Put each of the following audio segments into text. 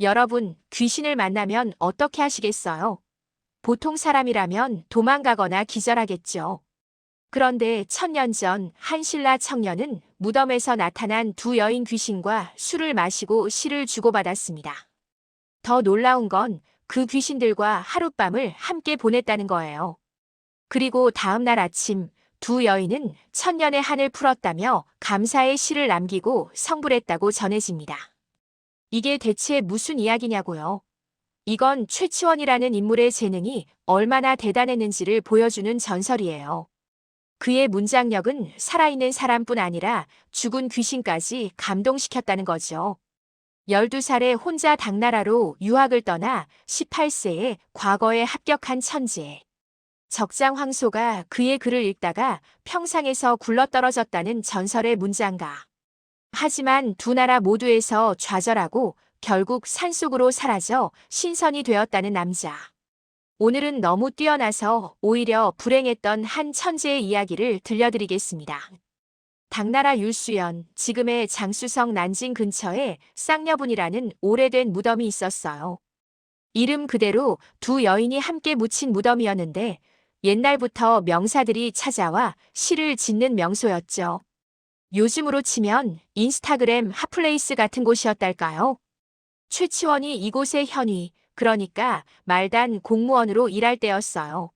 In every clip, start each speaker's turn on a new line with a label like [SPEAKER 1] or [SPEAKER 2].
[SPEAKER 1] 여러분, 귀신을 만나면 어떻게 하시겠어요? 보통 사람이라면 도망가거나 기절하겠죠. 그런데 천년 전 한 신라 청년은 무덤에서 나타난 두 여인 귀신과 술을 마시고 시를 주고받았습니다. 더 놀라운 건 그 귀신들과 하룻밤을 함께 보냈다는 거예요. 그리고 다음 날 아침 두 여인은 천년의 한을 풀었다며 감사의 시를 남기고 성불했다고 전해집니다. 이게 대체 무슨 이야기냐고요? 이건 최치원이라는 인물의 재능이 얼마나 대단했는지를 보여주는 전설이에요. 그의 문장력은 살아있는 사람뿐 아니라 죽은 귀신까지 감동시켰다는 거죠. 12살에 혼자 당나라로 유학을 떠나 18세에 과거에 합격한 천재. 적장 황소가 그의 글을 읽다가 평상에서 굴러떨어졌다는 전설의 문장가. 하지만 두 나라 모두에서 좌절하고 결국 산속으로 사라져 신선이 되었다는 남자. 오늘은 너무 뛰어나서 오히려 불행했던 한 천재의 이야기를 들려드리겠습니다. 당나라 율수연, 지금의 장수성 난징 근처에 쌍여분이라는 오래된 무덤이 있었어요. 이름 그대로 두 여인이 함께 묻힌 무덤이었는데 옛날부터 명사들이 찾아와 시를 짓는 명소였죠. 요즘으로 치면 인스타그램 핫플레이스 같은 곳이었달까요? 최치원이 이곳의 현위, 그러니까 말단 공무원으로 일할 때였어요.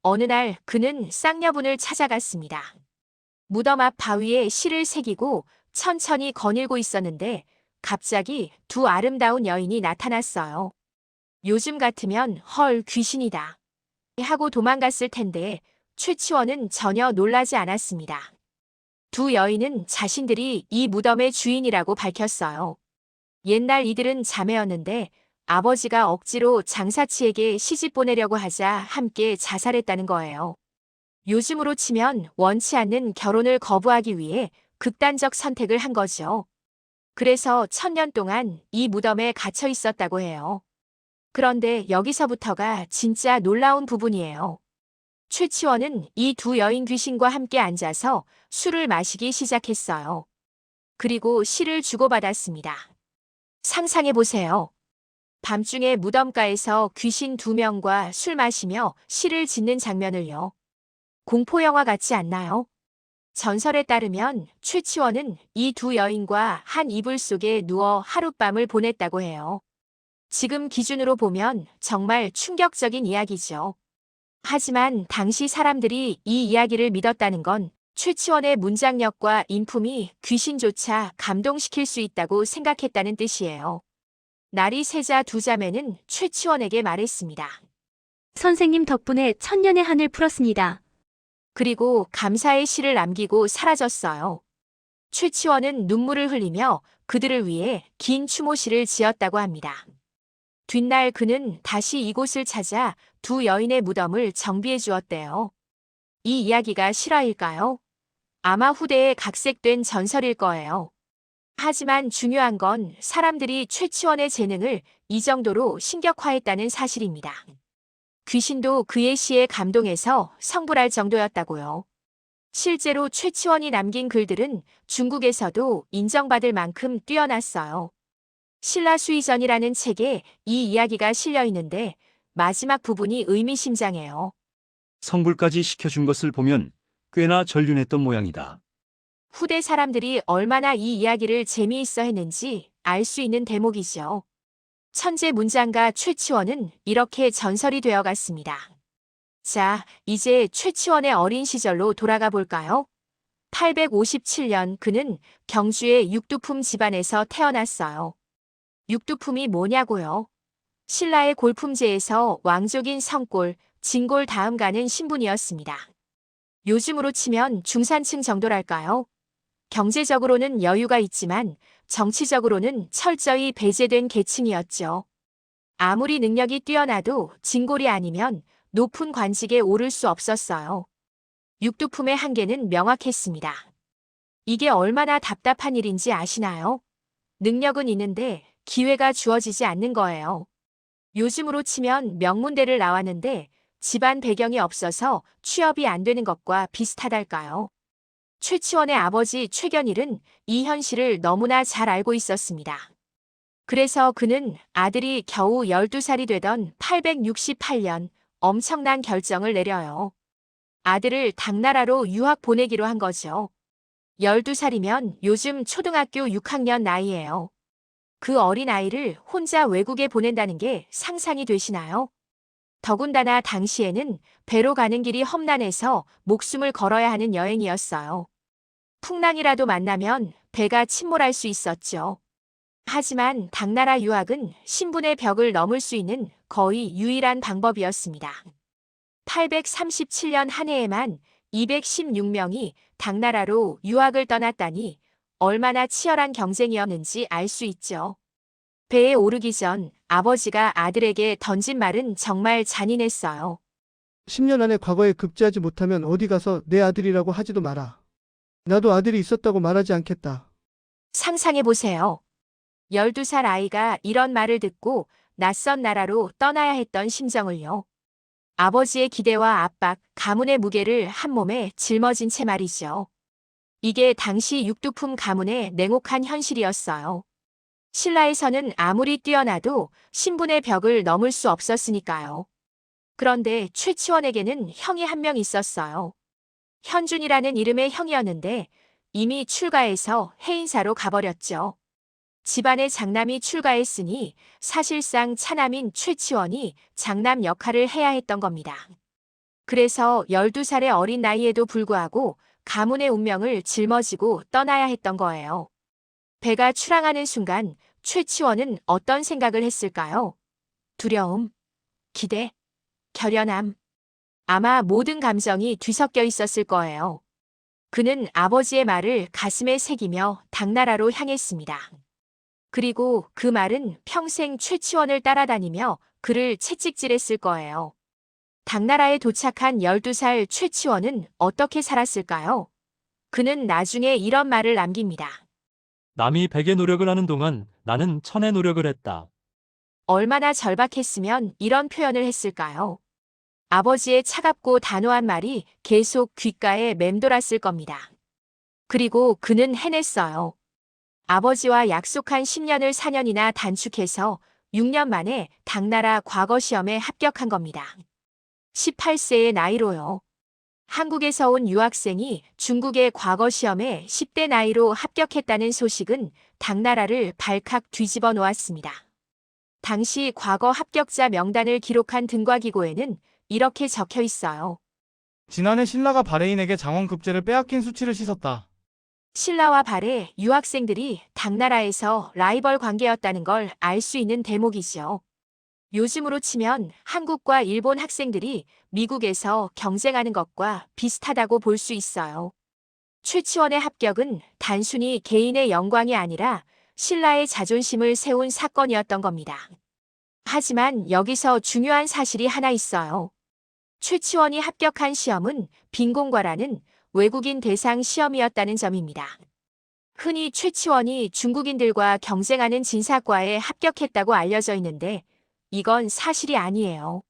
[SPEAKER 1] 어느 날 그는 쌍여분을 찾아갔습니다. 무덤 앞 바위에 실을 새기고 천천히 거닐고 있었는데 갑자기 두 아름다운 여인이 나타났어요. 요즘 같으면 헐 귀신이다 하고 도망갔을 텐데 최치원은 전혀 놀라지 않았습니다. 두 여인은 자신들이 이 무덤의 주인이라고 밝혔어요. 옛날 이들은 자매였는데 아버지가 억지로 장사치에게 시집 보내려고 하자 함께 자살했다는 거예요. 요즘으로 치면 원치 않는 결혼을 거부하기 위해 극단적 선택을 한 거죠. 그래서 천년 동안 이 무덤에 갇혀 있었다고 해요. 그런데 여기서부터가 진짜 놀라운 부분이에요. 최치원은 이 두 여인 귀신과 함께 앉아서 술을 마시기 시작했어요. 그리고 시를 주고받았습니다. 상상해보세요. 밤중에 무덤가에서 귀신 두 명과 술 마시며 시를 짓는 장면을요. 공포영화 같지 않나요? 전설에 따르면 최치원은 이 두 여인과 한 이불 속에 누워 하룻밤을 보냈다고 해요. 지금 기준으로 보면 정말 충격적인 이야기죠. 하지만 당시 사람들이 이 이야기를 믿었다는 건 최치원의 문장력과 인품이 귀신조차 감동시킬 수 있다고 생각했다는 뜻이에요. 날이 새자 두 자매는 최치원에게 말했습니다.
[SPEAKER 2] 선생님 덕분에 천년의 한을 풀었습니다.
[SPEAKER 1] 그리고 감사의 시를 남기고 사라졌어요. 최치원은 눈물을 흘리며 그들을 위해 긴 추모시를 지었다고 합니다. 뒷날 그는 다시 이곳을 찾아 두 여인의 무덤을 정비해 주었대요. 이 이야기가 실화일까요? 아마 후대에 각색된 전설일 거예요. 하지만 중요한 건 사람들이 최치원의 재능을 이 정도로 신격화했다는 사실입니다. 귀신도 그의 시에 감동해서 성불할 정도였다고요. 실제로 최치원이 남긴 글들은 중국에서도 인정받을 만큼 뛰어났어요. 신라수의전이라는 책에 이 이야기가 실려 있는데 마지막 부분이 의미심장해요.
[SPEAKER 3] 성불까지 시켜준 것을 보면 꽤나 전륜했던 모양이다.
[SPEAKER 1] 후대 사람들이 얼마나 이 이야기를 재미있어 했는지 알 수 있는 대목이죠. 천재 문장가 최치원은 이렇게 전설이 되어갔습니다. 자, 이제 최치원의 어린 시절로 돌아가 볼까요? 857년 그는 경주의 육두품 집안에서 태어났어요. 육두품이 뭐냐고요? 신라의 골품제에서 왕족인 성골, 진골 다음 가는 신분이었습니다. 요즘으로 치면 중산층 정도랄까요? 경제적으로는 여유가 있지만 정치적으로는 철저히 배제된 계층이었죠. 아무리 능력이 뛰어나도 진골이 아니면 높은 관직에 오를 수 없었어요. 육두품의 한계는 명확했습니다. 이게 얼마나 답답한 일인지 아시나요? 능력은 있는데 기회가 주어지지 않는 거예요. 요즘으로 치면 명문대를 나왔는데 집안 배경이 없어서 취업이 안 되는 것과 비슷하달까요? 최치원의 아버지 최견일은 이 현실을 너무나 잘 알고 있었습니다. 그래서 그는 아들이 겨우 12살이 되던 868년 엄청난 결정을 내려요. 아들을 당나라로 유학 보내기로 한 거죠. 12살이면 요즘 초등학교 6학년 나이예요. 그 어린 아이를 혼자 외국에 보낸다는 게 상상이 되시나요? 더군다나 당시에는 배로 가는 길이 험난해서 목숨을 걸어야 하는 여행이었어요. 풍랑이라도 만나면 배가 침몰할 수 있었죠. 하지만 당나라 유학은 신분의 벽을 넘을 수 있는 거의 유일한 방법이었습니다. 837년 한 해에만 216명이 당나라로 유학을 떠났다니 얼마나 치열한 경쟁이었는지 알 수 있죠. 배에 오르기 전 아버지가 아들에게 던진 말은 정말 잔인했어요.
[SPEAKER 4] 10년 안에 과거에 급제하지 못하면 어디 가서 내 아들이라고 하지도 마라. 나도 아들이 있었다고 말하지 않겠다.
[SPEAKER 1] 상상해 보세요. 12살 아이가 이런 말을 듣고 낯선 나라로 떠나야 했던 심정을요. 아버지의 기대와 압박, 가문의 무게를 한 몸에 짊어진 채 말이죠. 이게 당시 육두품 가문의 냉혹한 현실이었어요. 신라에서는 아무리 뛰어나도 신분의 벽을 넘을 수 없었으니까요. 그런데 최치원에게는 형이 한 명 있었어요. 현준이라는 이름의 형이었는데 이미 출가해서 해인사로 가버렸죠. 집안의 장남이 출가했으니 사실상 차남인 최치원이 장남 역할을 해야 했던 겁니다. 그래서 12살의 어린 나이에도 불구하고 가문의 운명을 짊어지고 떠나야 했던 거예요. 배가 출항하는 순간 최치원은 어떤 생각을 했을까요? 두려움, 기대, 결연함. 아마 모든 감정이 뒤섞여 있었을 거예요. 그는 아버지의 말을 가슴에 새기며 당나라로 향했습니다. 그리고 그 말은 평생 최치원을 따라다니며 그를 채찍질했을 거예요. 당나라에 도착한 12살 최치원은 어떻게 살았을까요? 그는 나중에 이런 말을 남깁니다.
[SPEAKER 3] 남이 100의 노력을 하는 동안 나는 1000의 노력을 했다.
[SPEAKER 1] 얼마나 절박했으면 이런 표현을 했을까요? 아버지의 차갑고 단호한 말이 계속 귓가에 맴돌았을 겁니다. 그리고 그는 해냈어요. 아버지와 약속한 10년을 4년이나 단축해서 6년 만에 당나라 과거 시험에 합격한 겁니다. 18세의 나이로요. 한국에서 온 유학생이 중국의 과거 시험에 10대 나이로 합격했다는 소식은 당나라를 발칵 뒤집어 놓았습니다. 당시 과거 합격자 명단을 기록한 등과기고에는 이렇게 적혀 있어요.
[SPEAKER 5] 지난해 신라가 바레인에게 장원급제를 빼앗긴 수치를 씻었다.
[SPEAKER 1] 신라와 발해 유학생들이 당나라에서 라이벌 관계였다는 걸 알 수 있는 대목이죠. 요즘으로 치면 한국과 일본 학생들이 미국에서 경쟁하는 것과 비슷하다고 볼 수 있어요. 최치원의 합격은 단순히 개인의 영광이 아니라 신라의 자존심을 세운 사건이었던 겁니다. 하지만 여기서 중요한 사실이 하나 있어요. 최치원이 합격한 시험은 빈공과라는 외국인 대상 시험이었다는 점입니다. 흔히 최치원이 중국인들과 경쟁하는 진사과에 합격했다고 알려져 있는데 이건 사실이 아니에요.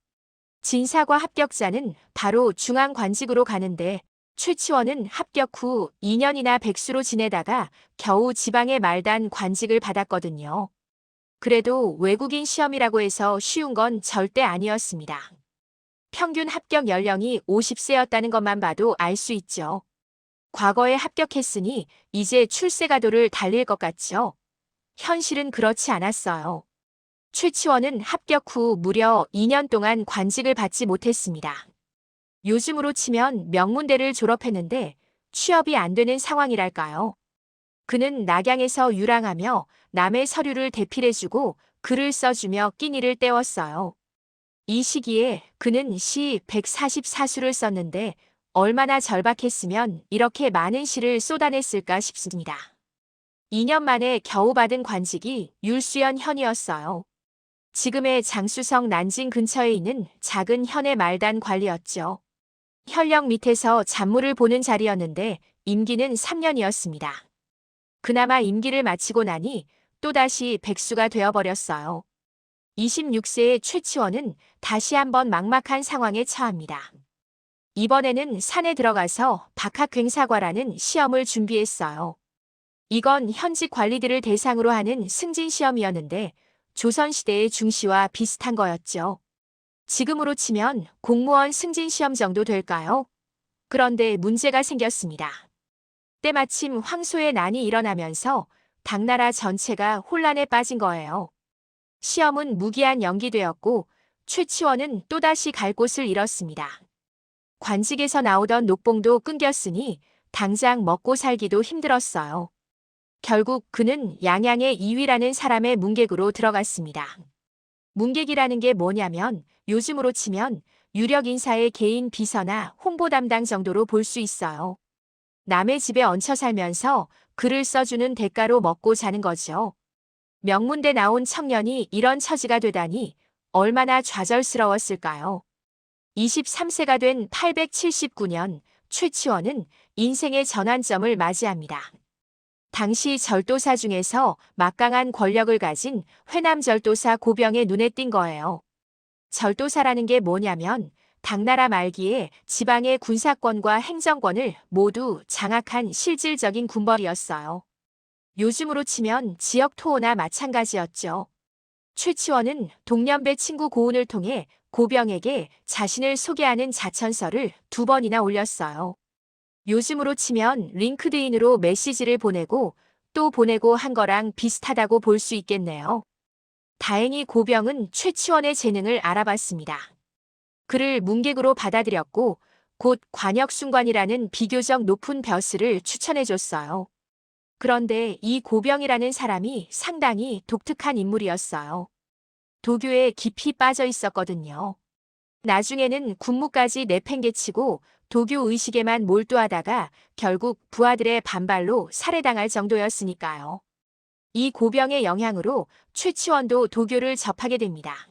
[SPEAKER 1] 진사과 합격자는 바로 중앙관직으로 가는데 최치원은 합격 후 2년이나 백수로 지내다가 겨우 지방의 말단 관직을 받았거든요. 그래도 외국인 시험이라고 해서 쉬운 건 절대 아니었습니다. 평균 합격 연령이 50세였다는 것만 봐도 알 수 있죠. 과거에 합격했으니 이제 출세가도를 달릴 것 같죠? 현실은 그렇지 않았어요. 최치원은 합격 후 무려 2년 동안 관직을 받지 못했습니다. 요즘으로 치면 명문대를 졸업했는데 취업이 안 되는 상황이랄까요? 그는 낙양에서 유랑하며 남의 서류를 대필해주고 글을 써주며 끼니를 때웠어요. 이 시기에 그는 시 144수를 썼는데 얼마나 절박했으면 이렇게 많은 시를 쏟아냈을까 싶습니다. 2년 만에 겨우 받은 관직이 율수연 현이었어요. 지금의 장수성 난징 근처에 있는 작은 현의 말단 관리였죠. 현령 밑에서 잡무를 보는 자리였는데 임기는 3년이었습니다. 그나마 임기를 마치고 나니 또다시 백수가 되어버렸어요. 26세의 최치원은 다시 한번 막막한 상황에 처합니다. 이번에는 산에 들어가서 박학괭사과라는 시험을 준비했어요. 이건 현직 관리들을 대상으로 하는 승진시험이었는데 조선시대의 중시와 비슷한 거였죠. 지금으로 치면 공무원 승진시험 정도 될까요? 그런데 문제가 생겼습니다. 때마침 황소의 난이 일어나면서 당나라 전체가 혼란에 빠진 거예요. 시험은 무기한 연기되었고 최치원은 또다시 갈 곳을 잃었습니다. 관직에서 나오던 녹봉도 끊겼으니 당장 먹고 살기도 힘들었어요. 결국 그는 양양의 이위라는 사람의 문객으로 들어갔습니다. 문객이라는 게 뭐냐면 요즘으로 치면 유력 인사의 개인 비서나 홍보 담당 정도로 볼 수 있어요. 남의 집에 얹혀 살면서 글을 써주는 대가로 먹고 사는 거죠. 명문대 나온 청년이 이런 처지가 되다니 얼마나 좌절스러웠을까요? 23세가 된 879년 최치원은 인생의 전환점을 맞이합니다. 당시 절도사 중에서 막강한 권력을 가진 회남절도사 고병의 눈에 띈 거예요. 절도사라는 게 뭐냐면 당나라 말기에 지방의 군사권과 행정권을 모두 장악한 실질적인 군벌이었어요. 요즘으로 치면 지역 토호나 마찬가지였죠. 최치원은 동년배 친구 고운을 통해 고병에게 자신을 소개하는 자천서를 2번이나 올렸어요. 요즘으로 치면 링크드인으로 메시지를 보내고 또 보내고 한 거랑 비슷하다고 볼 수 있겠네요. 다행히 고병은 최치원의 재능을 알아봤습니다. 그를 문객으로 받아들였고 곧 관역순관이라는 비교적 높은 벼슬을 추천해줬어요. 그런데 이 고병이라는 사람이 상당히 독특한 인물이었어요. 도교에 깊이 빠져 있었거든요. 나중에는 군무까지 내팽개치고 도교 의식에만 몰두하다가 결국 부하들의 반발로 살해당할 정도였으니까요. 이 고병의 영향으로 최치원도 도교를 접하게 됩니다.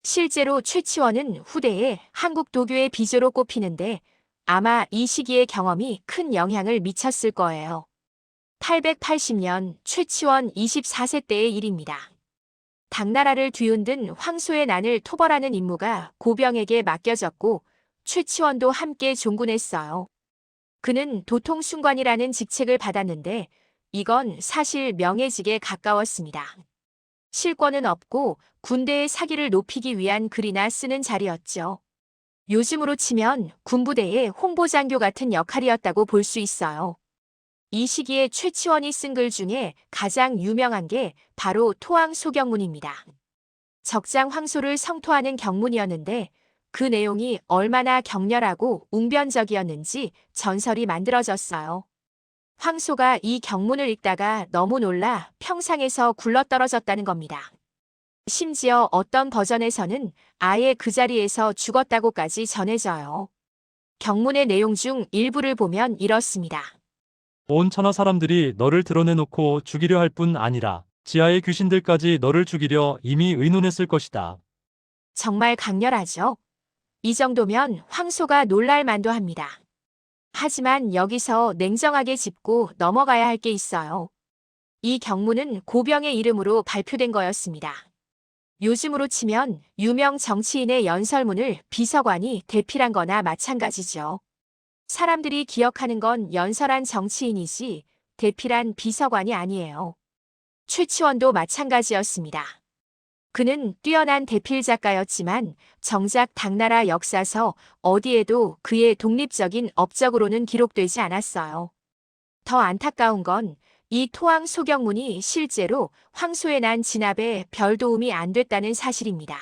[SPEAKER 1] 실제로 최치원은 후대에 한국 도교의 비조로 꼽히는데 아마 이 시기의 경험이 큰 영향을 미쳤을 거예요. 880년 최치원 24세 때의 일입니다. 당나라를 뒤흔든 황소의 난을 토벌하는 임무가 고병에게 맡겨졌고 최치원도 함께 종군했어요. 그는 도통순관이라는 직책을 받았는데 이건 사실 명예직에 가까웠습니다. 실권은 없고 군대의 사기를 높이기 위한 글이나 쓰는 자리였죠. 요즘으로 치면 군부대의 홍보장교 같은 역할이었다고 볼 수 있어요. 이 시기에 최치원이 쓴 글 중에 가장 유명한 게 바로 토항소경문입니다. 적장 황소를 성토하는 경문이었는데 그 내용이 얼마나 격렬하고 웅변적이었는지 전설이 만들어졌어요. 황소가 이 경문을 읽다가 너무 놀라 평상에서 굴러떨어졌다는 겁니다. 심지어 어떤 버전에서는 아예 그 자리에서 죽었다고까지 전해져요. 경문의 내용 중 일부를 보면 이렇습니다.
[SPEAKER 6] 온 천하 사람들이 너를 드러내놓고 죽이려 할 뿐 아니라 지하의 귀신들까지 너를 죽이려 이미 의논했을 것이다.
[SPEAKER 1] 정말 강렬하죠? 이 정도면 황소가 놀랄 만도 합니다. 하지만 여기서 냉정하게 짚고 넘어가야 할 게 있어요. 이 경문은 고병의 이름으로 발표된 거였습니다. 요즘으로 치면 유명 정치인의 연설문을 비서관이 대필한 거나 마찬가지죠. 사람들이 기억하는 건 연설한 정치인이지 대필한 비서관이 아니에요. 최치원도 마찬가지였습니다. 그는 뛰어난 대필 작가였지만 정작 당나라 역사서 어디에도 그의 독립적인 업적으로는 기록되지 않았어요. 더 안타까운 건 이 토항소경문이 실제로 황소의 난 진압에 별 도움이 안 됐다는 사실입니다.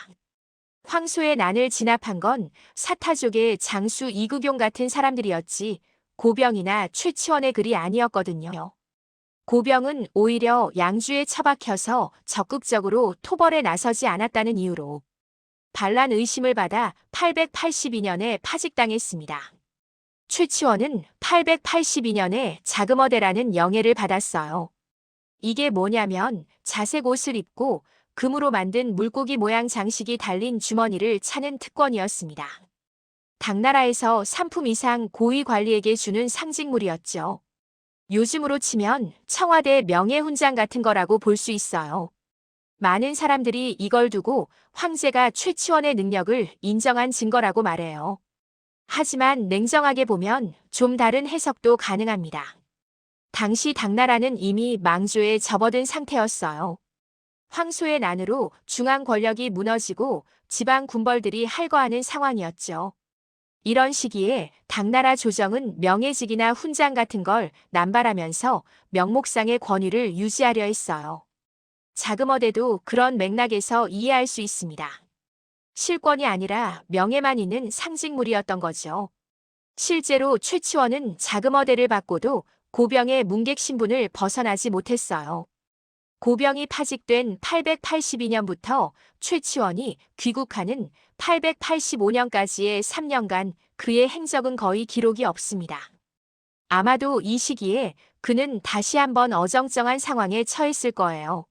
[SPEAKER 1] 황소의 난을 진압한 건 사타족의 장수 이구경 같은 사람들이었지 고병이나 최치원의 글이 아니었거든요. 고병은 오히려 양주에 처박혀서 적극적으로 토벌에 나서지 않았다는 이유로 반란 의심을 받아 882년에 파직당했습니다. 최치원은 882년에 자금어대라는 영예를 받았어요. 이게 뭐냐면 자색 옷을 입고 금으로 만든 물고기 모양 장식이 달린 주머니를 차는 특권이었습니다. 당나라에서 상품 이상 고위 관리에게 주는 상징물이었죠. 요즘으로 치면 청와대 명예훈장 같은 거라고 볼 수 있어요. 많은 사람들이 이걸 두고 황제가 최치원의 능력을 인정한 증거라고 말해요. 하지만 냉정하게 보면 좀 다른 해석도 가능합니다. 당시 당나라는 이미 망조에 접어든 상태였어요. 황소의 난으로 중앙 권력이 무너지고 지방 군벌들이 할거하는 상황이었죠. 이런 시기에 당나라 조정은 명예직이나 훈장 같은 걸 남발하면서 명목상의 권위를 유지하려 했어요. 자금어대도 그런 맥락에서 이해할 수 있습니다. 실권이 아니라 명예만 있는 상징물이었던 거죠. 실제로 최치원은 자금어대를 받고도 고병의 문객 신분을 벗어나지 못했어요. 고병이 파직된 882년부터 최치원이 귀국하는 885년까지의 3년간 그의 행적은 거의 기록이 없습니다. 아마도 이 시기에 그는 다시 한번 어정쩡한 상황에 처했을 거예요.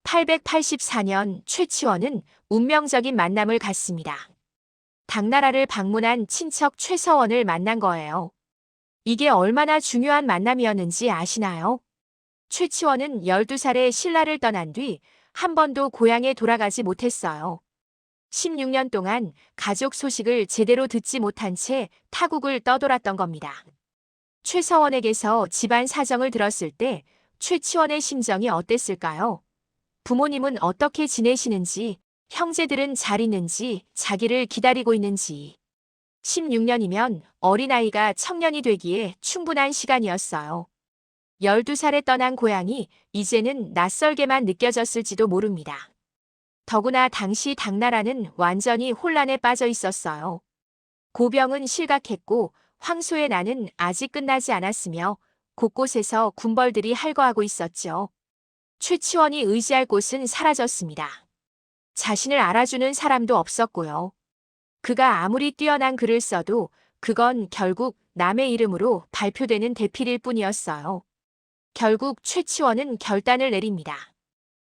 [SPEAKER 1] 884년 최치원은 운명적인 만남을 갖습니다. 당나라를 방문한 친척 최서원을 만난 거예요. 이게 얼마나 중요한 만남이었는지 아시나요? 최치원은 12살에 신라를 떠난 뒤 한 번도 고향에 돌아가지 못했어요. 16년 동안 가족 소식을 제대로 듣지 못한 채 타국을 떠돌았던 겁니다. 최서원에게서 집안 사정을 들었을 때 최치원의 심정이 어땠을까요? 부모님은 어떻게 지내시는지, 형제들은 잘 있는지, 자기를 기다리고 있는지. 16년이면 어린아이가 청년이 되기에 충분한 시간이었어요. 12살에 떠난 고향이 이제는 낯설게만 느껴졌을지도 모릅니다. 더구나 당시 당나라는 완전히 혼란에 빠져 있었어요. 고병은 실각했고 황소의 난은 아직 끝나지 않았으며 곳곳에서 군벌들이 할거하고 있었죠. 최치원이 의지할 곳은 사라졌습니다. 자신을 알아주는 사람도 없었고요. 그가 아무리 뛰어난 글을 써도 그건 결국 남의 이름으로 발표되는 대필일 뿐이었어요. 결국 최치원은 결단을 내립니다.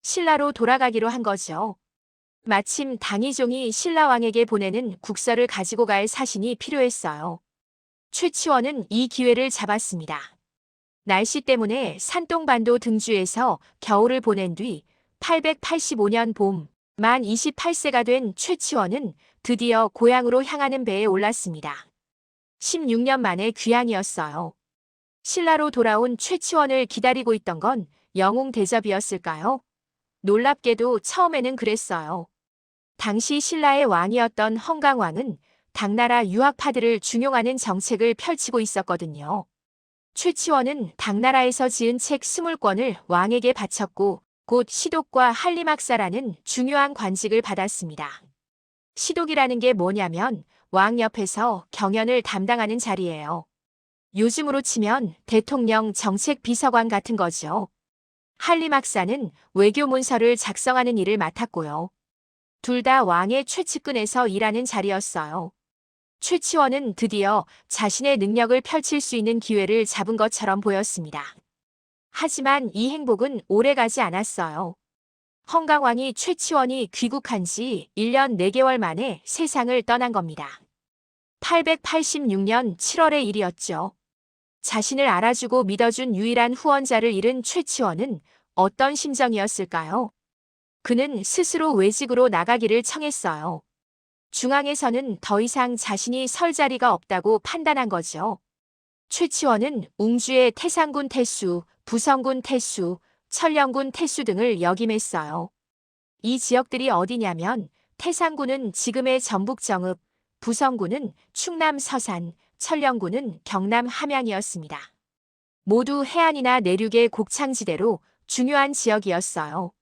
[SPEAKER 1] 신라로 돌아가기로 한 거죠. 마침 당의종이 신라왕에게 보내는 국서를 가지고 갈 사신이 필요했어요. 최치원은 이 기회를 잡았습니다. 날씨 때문에 산동반도 등주에서 겨울을 보낸 뒤 885년 봄, 만 28세가 된 최치원은 드디어 고향으로 향하는 배에 올랐습니다. 16년 만의 귀향이었어요. 신라로 돌아온 최치원을 기다리고 있던 건 영웅 대접이었을까요? 놀랍게도 처음에는 그랬어요. 당시 신라의 왕이었던 헝강왕은 당나라 유학파들을 중용하는 정책을 펼치고 있었거든요. 최치원은 당나라에서 지은 책 20권을 왕에게 바쳤고 곧 시독과 한림학사라는 중요한 관직을 받았습니다. 시독이라는 게 뭐냐면 왕 옆에서 경연을 담당하는 자리예요. 요즘으로 치면 대통령 정책비서관 같은 거죠. 한림학사는 외교문서를 작성하는 일을 맡았고요. 둘 다 왕의 최측근에서 일하는 자리였어요. 최치원은 드디어 자신의 능력을 펼칠 수 있는 기회를 잡은 것처럼 보였습니다. 하지만 이 행복은 오래가지 않았어요. 헝강왕이 최치원이 귀국한 지 1년 4개월 만에 세상을 떠난 겁니다. 886년 7월의 일이었죠. 자신을 알아주고 믿어준 유일한 후원자를 잃은 최치원은 어떤 심정이었을까요? 그는 스스로 외직으로 나가기를 청했어요. 중앙에서는 더 이상 자신이 설 자리가 없다고 판단한 거죠. 최치원은 웅주의 태산군 태수, 부성군 태수, 천령군 태수 등을 역임했어요. 이 지역들이 어디냐면 태산군은 지금의 전북 정읍, 부성군은 충남 서산, 천령군은 경남 함양이었습니다. 모두 해안이나 내륙의 곡창지대로 중요한 지역이었어요.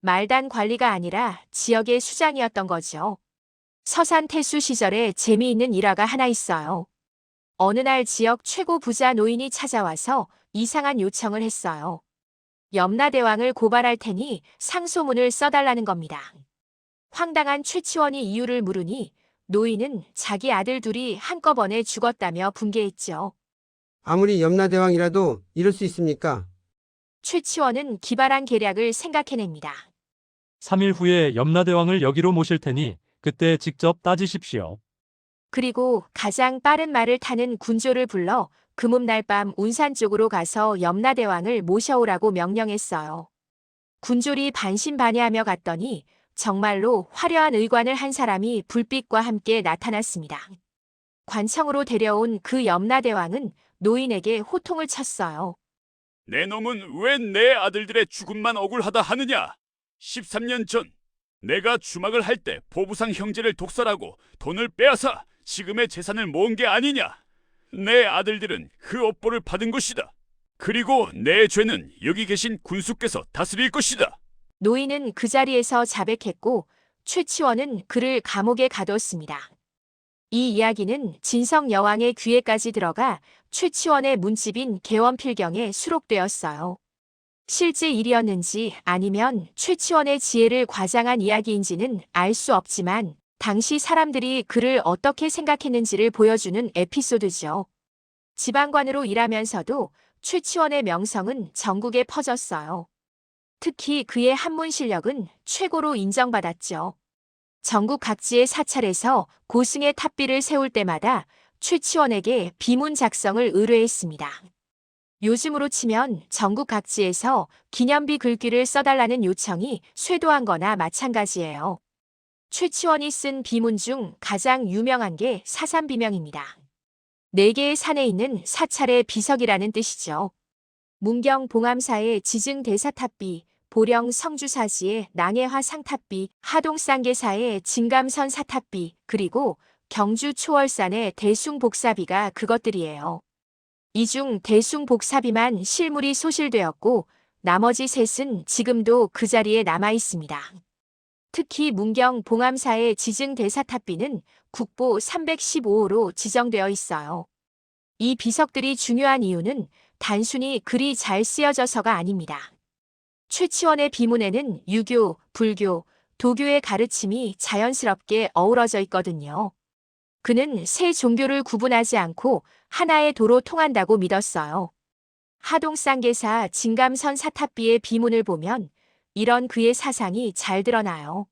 [SPEAKER 1] 말단 관리가 아니라 지역의 수장이었던 거죠. 서산 태수 시절에 재미있는 일화가 하나 있어요. 어느 날 지역 최고 부자 노인이 찾아와서 이상한 요청을 했어요. 염라대왕을 고발할 테니 상소문을 써달라는 겁니다. 황당한 최치원이 이유를 물으니 노인은 자기 아들 둘이 한꺼번에 죽었다며 분개했죠.
[SPEAKER 7] 아무리 염라대왕이라도 이럴 수 있습니까?
[SPEAKER 1] 최치원은 기발한 계략을 생각해냅니다.
[SPEAKER 6] 3일 후에 염라대왕을 여기로 모실 테니 그때 직접 따지십시오.
[SPEAKER 1] 그리고 가장 빠른 말을 타는 군조를 불러 금음날 밤 운산 쪽으로 가서 염라대왕을 모셔오라고 명령했어요. 군졸이 반신반의하며 갔더니 정말로 화려한 의관을 한 사람이 불빛과 함께 나타났습니다. 관청으로 데려온 그 염라대왕은 노인에게 호통을 쳤어요.
[SPEAKER 8] 내 놈은 왜 내 아들들의 죽음만 억울하다 하느냐? 13년 전 내가 주막을 할 때 보부상 형제를 독살하고 돈을 빼앗아 지금의 재산을 모은 게 아니냐? 내 아들들은 그 업보를 받은 것이다. 그리고 내 죄는 여기 계신 군수께서 다스릴 것이다.
[SPEAKER 1] 노인은 그 자리에서 자백했고 최치원은 그를 감옥에 가두었습니다. 이 이야기는 진성 여왕의 귀에까지 들어가 최치원의 문집인 개원필경에 수록되었어요. 실제 일이었는지 아니면 최치원의 지혜를 과장한 이야기인지는 알 수 없지만 당시 사람들이 그를 어떻게 생각했는지를 보여주는 에피소드죠. 지방관으로 일하면서도 최치원의 명성은 전국에 퍼졌어요. 특히 그의 한문 실력은 최고로 인정받았죠. 전국 각지의 사찰에서 고승의 탑비를 세울 때마다 최치원에게 비문 작성을 의뢰했습니다. 요즘으로 치면 전국 각지에서 기념비 글귀를 써달라는 요청이 쇄도한 거나 마찬가지예요. 최치원이 쓴 비문 중 가장 유명한 게 사삼비명입니다. 4개의 산에 있는 사찰의 비석이라는 뜻이죠. 문경 봉암사의 지증 대사탑비, 보령 성주사지의 낭해화 상탑비, 하동쌍계사의 진감선 사탑비, 그리고 경주 초월산의 대숭복사비가 그것들이에요. 이 중 대숭복사비만 실물이 소실되었고 나머지 셋은 지금도 그 자리에 남아 있습니다. 특히 문경 봉암사의 지증 대사탑비는 국보 315호로 지정되어 있어요. 이 비석들이 중요한 이유는 단순히 글이 잘 쓰여져서가 아닙니다. 최치원의 비문에는 유교, 불교, 도교의 가르침이 자연스럽게 어우러져 있거든요. 그는 세 종교를 구분하지 않고 하나의 도로 통한다고 믿었어요. 하동쌍계사 진감선 사탑비의 비문을 보면 이런 그의 사상이 잘 드러나요.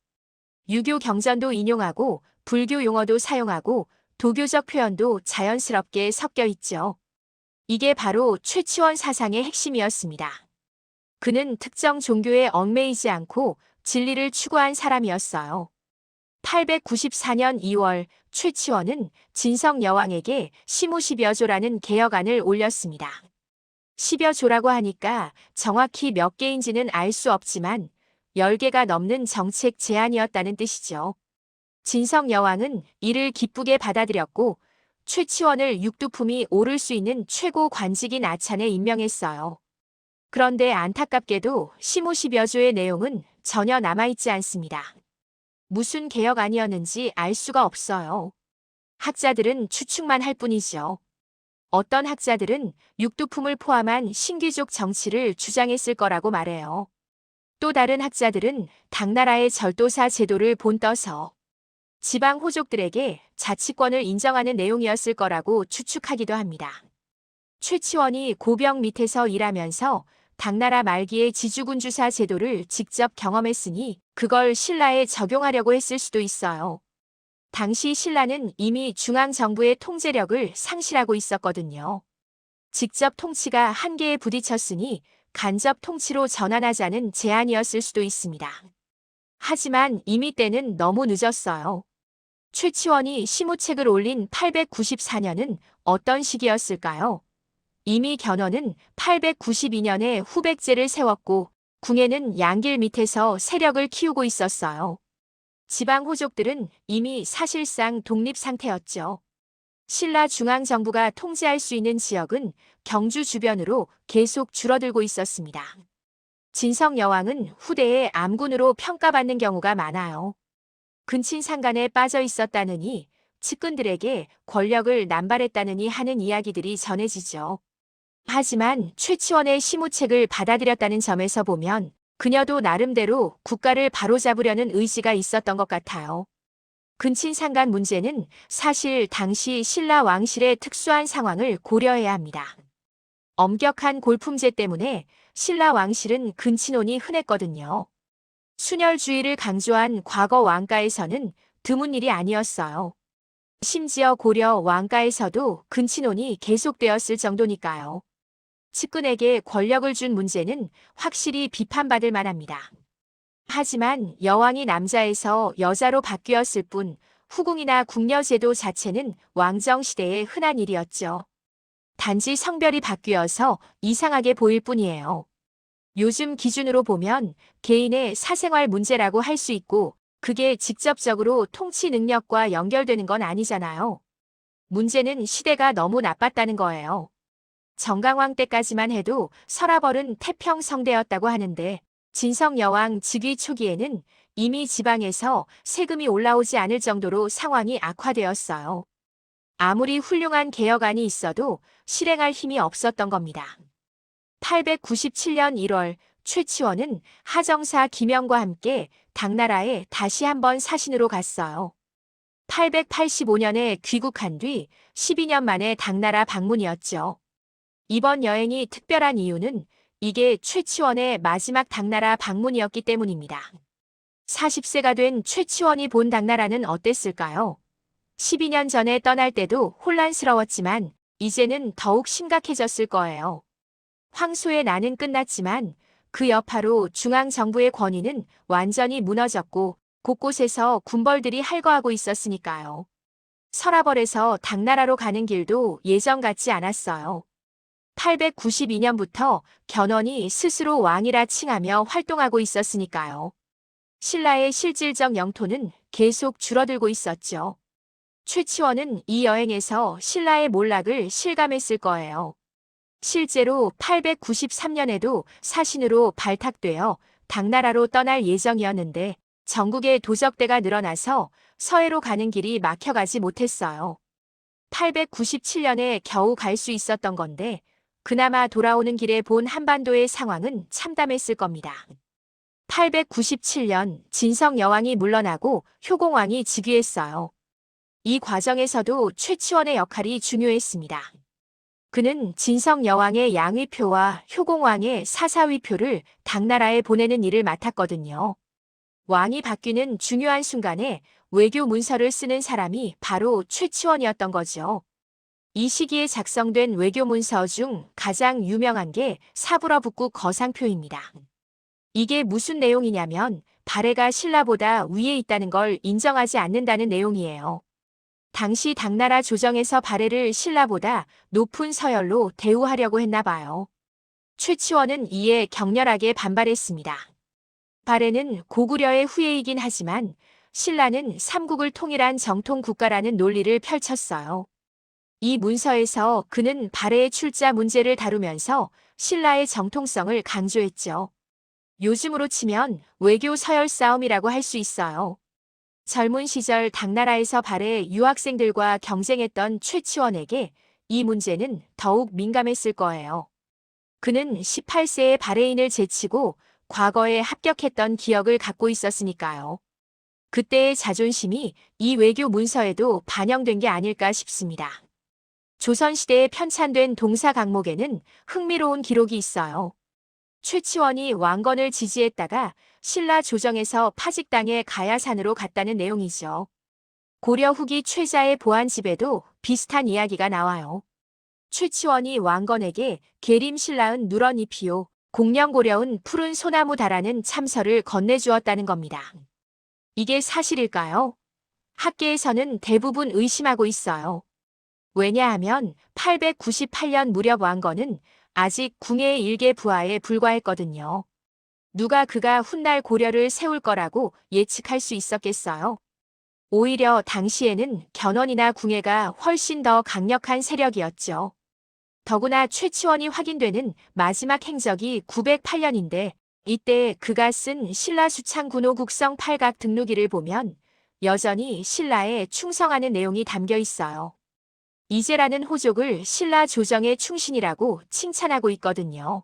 [SPEAKER 1] 유교 경전도 인용하고 불교 용어도 사용하고 도교적 표현도 자연스럽게 섞여 있죠. 이게 바로 최치원 사상의 핵심이었습니다. 그는 특정 종교에 얽매이지 않고 진리를 추구한 사람이었어요. 894년 2월 최치원은 진성 여왕에게 시무십여조라는 개혁안을 올렸습니다. 십여조라고 하니까 정확히 몇 개인지는 알 수 없지만 10개가 넘는 정책 제안이었다는 뜻이죠. 진성 여왕은 이를 기쁘게 받아들였고 최치원을 육두품이 오를 수 있는 최고 관직인 아찬에 임명했어요. 그런데 안타깝게도 시무십여조의 내용은 전혀 남아있지 않습니다. 무슨 개혁안이었는지 알 수가 없어요. 학자들은 추측만 할 뿐이죠. 어떤 학자들은 육두품을 포함한 신귀족 정치를 주장했을 거라고 말해요. 또 다른 학자들은 당나라의 절도사 제도를 본떠서 지방 호족들에게 자치권을 인정하는 내용이었을 거라고 추측하기도 합니다. 최치원이 고병 밑에서 일하면서 당나라 말기의 지주군주사 제도를 직접 경험했으니 그걸 신라에 적용하려고 했을 수도 있어요. 당시 신라는 이미 중앙정부의 통제력을 상실하고 있었거든요. 직접 통치가 한계에 부딪혔으니 간접 통치로 전환하자는 제안이었을 수도 있습니다. 하지만 이미 때는 너무 늦었어요. 최치원이 시무책을 올린 894년은 어떤 시기였을까요? 이미 견훤은 892년에 후백제를 세웠고 궁예는 양길 밑에서 세력을 키우고 있었어요. 지방 호족들은 이미 사실상 독립 상태였죠. 신라 중앙정부가 통제할 수 있는 지역은 경주 주변으로 계속 줄어들고 있었습니다. 진성 여왕은 후대에 암군으로 평가받는 경우가 많아요. 근친상간에 빠져 있었다느니 측근들에게 권력을 남발했다느니 하는 이야기들이 전해지죠. 하지만 최치원의 시무책을 받아들였다는 점에서 보면 그녀도 나름대로 국가를 바로잡으려는 의지가 있었던 것 같아요. 근친상간 문제는 사실 당시 신라 왕실의 특수한 상황을 고려해야 합니다. 엄격한 골품제 때문에 신라 왕실은 근친혼이 흔했거든요. 순혈주의를 강조한 과거 왕가에서는 드문 일이 아니었어요. 심지어 고려 왕가에서도 근친혼이 계속되었을 정도니까요. 측근에게 권력을 준 문제는 확실히 비판받을 만합니다. 하지만 여왕이 남자에서 여자로 바뀌었을 뿐 후궁이나 궁녀제도 자체는 왕정시대의 흔한 일이었죠. 단지 성별이 바뀌어서 이상하게 보일 뿐이에요. 요즘 기준으로 보면 개인의 사생활 문제라고 할 수 있고 그게 직접적으로 통치 능력과 연결되는 건 아니잖아요. 문제는 시대가 너무 나빴다는 거예요. 정강왕 때까지만 해도 서라벌은 태평성대였다고 하는데 진성여왕 즉위 초기에는 이미 지방에서 세금이 올라오지 않을 정도로 상황이 악화되었어요. 아무리 훌륭한 개혁안이 있어도 실행할 힘이 없었던 겁니다. 897년 1월 최치원은 하정사 김영과 함께 당나라에 다시 한번 사신으로 갔어요. 885년에 귀국한 뒤 12년 만에 당나라 방문이었죠. 이번 여행이 특별한 이유는 이게 최치원의 마지막 당나라 방문이었기 때문입니다. 40세가 된 최치원이 본 당나라는 어땠을까요? 12년 전에 떠날 때도 혼란스러웠지만 이제는 더욱 심각해졌을 거예요. 황소의 난은 끝났지만 그 여파로 중앙정부의 권위는 완전히 무너졌고 곳곳에서 군벌들이 할거하고 있었으니까요. 서라벌에서 당나라로 가는 길도 예전 같지 않았어요. 892년부터 견훤이 스스로 왕이라 칭하며 활동하고 있었으니까요. 신라의 실질적 영토는 계속 줄어들고 있었죠. 최치원은 이 여행에서 신라의 몰락을 실감했을 거예요. 실제로 893년에도 사신으로 발탁되어 당나라로 떠날 예정이었는데 전국에 도적대가 늘어나서 서해로 가는 길이 막혀가지 못했어요. 897년에 겨우 갈 수 있었던 건데 그나마 돌아오는 길에 본 한반도의 상황은 참담했을 겁니다. 897년 진성여왕이 물러나고 효공왕이 즉위했어요. 이 과정에서도 최치원의 역할이 중요했습니다. 그는 진성여왕의 양위표와 효공왕의 사사위표를 당나라에 보내는 일을 맡았거든요. 왕이 바뀌는 중요한 순간에 외교 문서를 쓰는 사람이 바로 최치원이었던 거죠. 이 시기에 작성된 외교 문서 중 가장 유명한 게 사불어북국 거상표입니다. 이게 무슨 내용이냐면 발해가 신라보다 위에 있다는 걸 인정하지 않는다는 내용이에요. 당시 당나라 조정에서 발해를 신라보다 높은 서열로 대우하려고 했나 봐요. 최치원은 이에 격렬하게 반발했습니다. 발해는 고구려의 후예이긴 하지만 신라는 삼국을 통일한 정통 국가라는 논리를 펼쳤어요. 이 문서에서 그는 발해의 출자 문제를 다루면서 신라의 정통성을 강조했죠. 요즘으로 치면 외교 서열 싸움이라고 할 수 있어요. 젊은 시절 당나라에서 발해 유학생들과 경쟁했던 최치원에게 이 문제는 더욱 민감했을 거예요. 그는 18세에 발해인을 제치고 과거에 합격했던 기억을 갖고 있었으니까요. 그때의 자존심이 이 외교 문서에도 반영된 게 아닐까 싶습니다. 조선시대에 편찬된 동사 강목에는 흥미로운 기록이 있어요. 최치원이 왕건을 지지했다가 신라 조정에서 파직당해 가야산으로 갔다는 내용이죠. 고려 후기 최자의 보안집에도 비슷한 이야기가 나와요. 최치원이 왕건에게 계림신라은 누런잎이요 공령고려은 푸른 소나무 다라는 참서를 건네주었다는 겁니다. 이게 사실일까요? 학계에서는 대부분 의심하고 있어요. 왜냐하면 898년 무렵 왕건은 아직 궁예의 일개 부하에 불과했거든요. 누가 그가 훗날 고려를 세울 거라고 예측할 수 있었겠어요? 오히려 당시에는 견훤이나 궁예가 훨씬 더 강력한 세력이었죠. 더구나 최치원이 확인되는 마지막 행적이 908년인데 이때 그가 쓴 신라 수창군호 국성 팔각 등록일을 보면 여전히 신라에 충성하는 내용이 담겨 있어요. 이제라는 호족을 신라 조정의 충신이라고 칭찬하고 있거든요.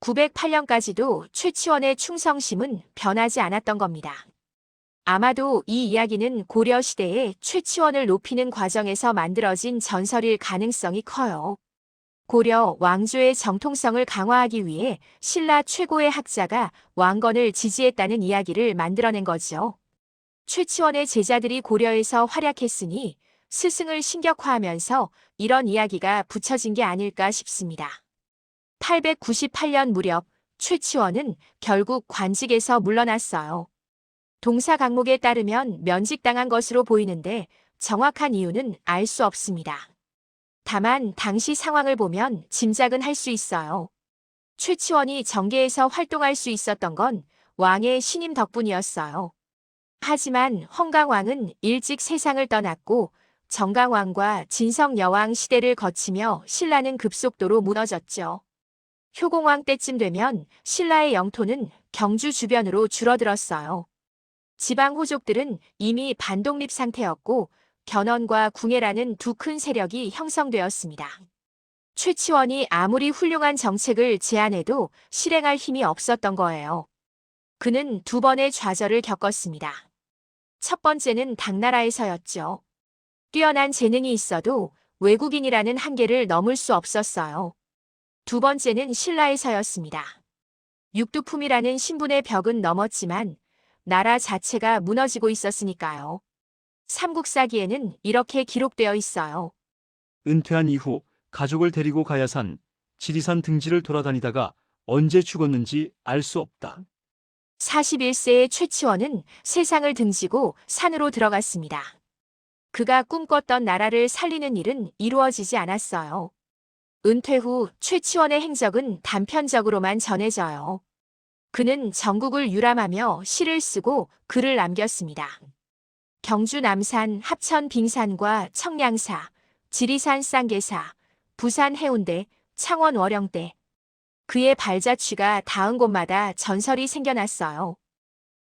[SPEAKER 1] 908년까지도 최치원의 충성심은 변하지 않았던 겁니다. 아마도 이 이야기는 고려 시대에 최치원을 높이는 과정에서 만들어진 전설일 가능성이 커요. 고려 왕조의 정통성을 강화하기 위해 신라 최고의 학자가 왕건을 지지했다는 이야기를 만들어낸 거죠. 최치원의 제자들이 고려에서 활약했으니 스승을 신격화하면서 이런 이야기가 붙여진 게 아닐까 싶습니다. 898년 무렵 최치원은 결국 관직에서 물러났어요. 동사 강목에 따르면 면직당한 것으로 보이는데 정확한 이유는 알 수 없습니다. 다만 당시 상황을 보면 짐작은 할 수 있어요. 최치원이 정계에서 활동할 수 있었던 건 왕의 신임 덕분이었어요. 하지만 홍강왕은 일찍 세상을 떠났고 정강왕과 진성여왕 시대를 거치며 신라는 급속도로 무너졌죠. 효공왕 때쯤 되면 신라의 영토는 경주 주변으로 줄어들었어요. 지방 호족들은 이미 반독립 상태였고 견훤과 궁예라는 두 큰 세력이 형성되었습니다. 최치원이 아무리 훌륭한 정책을 제안해도 실행할 힘이 없었던 거예요. 그는 두 번의 좌절을 겪었습니다. 첫 번째는 당나라에서였죠. 뛰어난 재능이 있어도 외국인이라는 한계를 넘을 수 없었어요. 두 번째는 신라에서였습니다. 육두품이라는 신분의 벽은 넘었지만 나라 자체가 무너지고 있었으니까요. 삼국사기에는 이렇게 기록되어 있어요.
[SPEAKER 3] 은퇴한 이후 가족을 데리고 가야산, 지리산 등지를 돌아다니다가 언제 죽었는지 알 수 없다.
[SPEAKER 1] 41세의 최치원은 세상을 등지고 산으로 들어갔습니다. 그가 꿈꿨던 나라를 살리는 일은 이루어지지 않았어요. 은퇴 후 최치원의 행적은 단편적으로만 전해져요. 그는 전국을 유람하며 시를 쓰고 글을 남겼습니다. 경주 남산 합천 빙산과 청량사, 지리산 쌍계사, 부산 해운대, 창원 월영대. 그의 발자취가 닿은 곳마다 전설이 생겨났어요.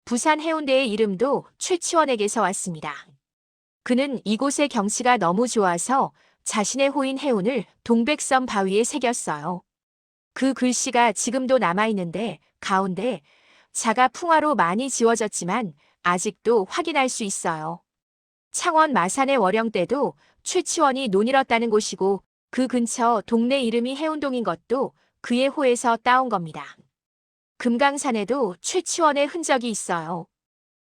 [SPEAKER 1] 부산 해운대의 이름도 최치원에게서 왔습니다. 그는 이곳의 경치가 너무 좋아서 자신의 호인 해운을 동백섬 바위에 새겼어요. 그 글씨가 지금도 남아있는데 가운데 자가 풍화로 많이 지워졌지만 아직도 확인할 수 있어요. 창원 마산의 월영대도 최치원이 논일었다는 곳이고 그 근처 동네 이름이 해운동인 것도 그의 호에서 따온 겁니다. 금강산에도 최치원의 흔적이 있어요.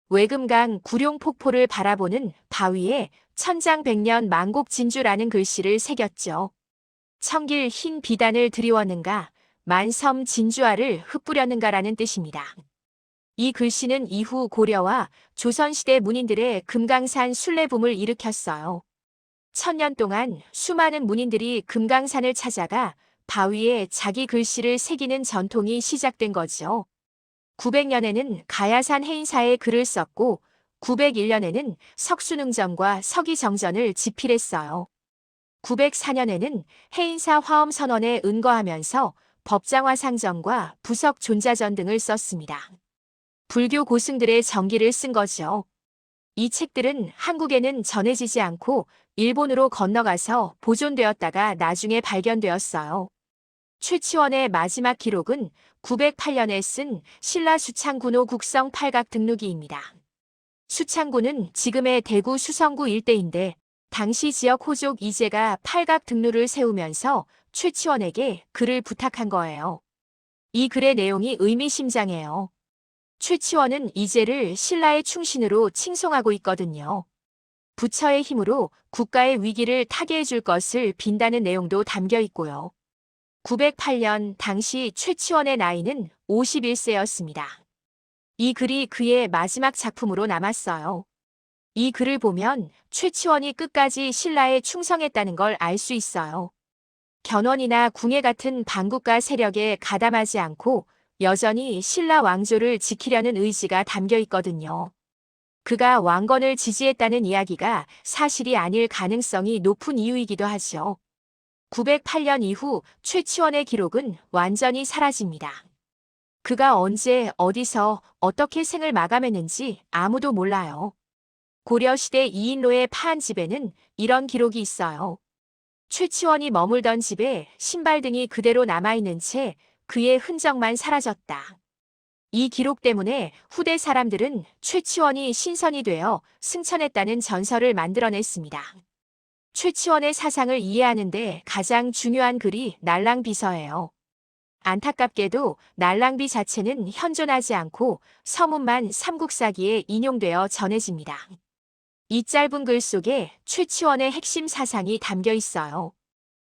[SPEAKER 1] 외금강 구룡폭포를 바라보는 바위에 천장백년 만곡진주라는 글씨를 새겼죠. 청길 흰 비단을 드리웠는가 만섬 진주알을 흩뿌렸는가라는 뜻입니다. 이 글씨는 이후 고려와 조선시대 문인들의 금강산 순례붐을 일으켰어요. 1000년 동안 수많은 문인들이 금강산을 찾아가 바위에 자기 글씨를 새기는 전통이 시작된 거죠. 900년에는 가야산 해인사에 글을 썼고 901년에는 석순응전과 서기정전을 집필했어요. 904년에는 해인사 화엄선언에 은거하면서 법장화상전과 부석존자전 등을 썼습니다. 불교 고승들의 정기를 쓴 거죠. 이 책들은 한국에는 전해지지 않고 일본으로 건너가서 보존되었다가 나중에 발견되었어요. 최치원의 마지막 기록은 908년에 쓴 신라 수창군호 국성 팔각 등록기입니다. 수창군은 지금의 대구 수성구 일대인데 당시 지역 호족 이재가 팔각 등루를 세우면서 최치원에게 글을 부탁한 거예요. 이 글의 내용이 의미심장해요. 최치원은 이재를 신라의 충신으로 칭송하고 있거든요. 부처의 힘으로 국가의 위기를 타개해 줄 것을 빈다는 내용도 담겨 있고요. 908년 당시 최치원의 나이는 51세였습니다. 이 글이 그의 마지막 작품으로 남았어요. 이 글을 보면 최치원이 끝까지 신라에 충성했다는 걸 알 수 있어요. 견훤이나 궁예 같은 반국가 세력에 가담하지 않고 여전히 신라 왕조를 지키려는 의지가 담겨 있거든요. 그가 왕건을 지지했다는 이야기가 사실이 아닐 가능성이 높은 이유이기도 하죠. 908년 이후 최치원의 기록은 완전히 사라집니다. 그가 언제 어디서 어떻게 생을 마감했는지 아무도 몰라요. 고려시대 이인로의 파한 집에는 이런 기록이 있어요. 최치원이 머물던 집에 신발 등이 그대로 남아있는 채 그의 흔적만 사라졌다. 이 기록 때문에 후대 사람들은 최치원이 신선이 되어 승천했다는 전설을 만들어냈습니다. 최치원의 사상을 이해하는데 가장 중요한 글이 날랑비서예요. 안타깝게도 날랑비 자체는 현존하지 않고 서문만 삼국사기에 인용되어 전해집니다. 이 짧은 글 속에 최치원의 핵심 사상이 담겨 있어요.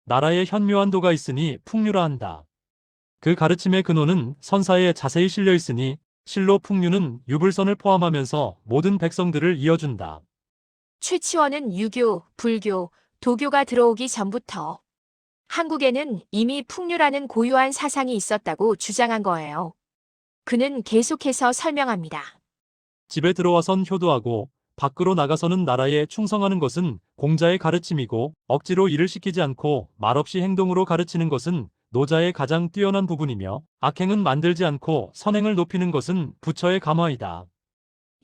[SPEAKER 6] 나라에 현묘한 도가 있으니 풍류라 한다. 그 가르침의 근원은 선사에 자세히 실려 있으니 실로 풍류는 유불선을 포함하면서 모든 백성들을 이어준다.
[SPEAKER 1] 최치원은 유교, 불교, 도교가 들어오기 전부터 한국에는 이미 풍류라는 고유한 사상이 있었다고 주장한 거예요. 그는 계속해서 설명합니다.
[SPEAKER 6] 집에 들어와선 효도하고 밖으로 나가서는 나라에 충성하는 것은 공자의 가르침이고 억지로 일을 시키지 않고 말없이 행동으로 가르치는 것은 노자의 가장 뛰어난 부분이며 악행은 만들지 않고 선행을 높이는 것은 부처의 감화이다.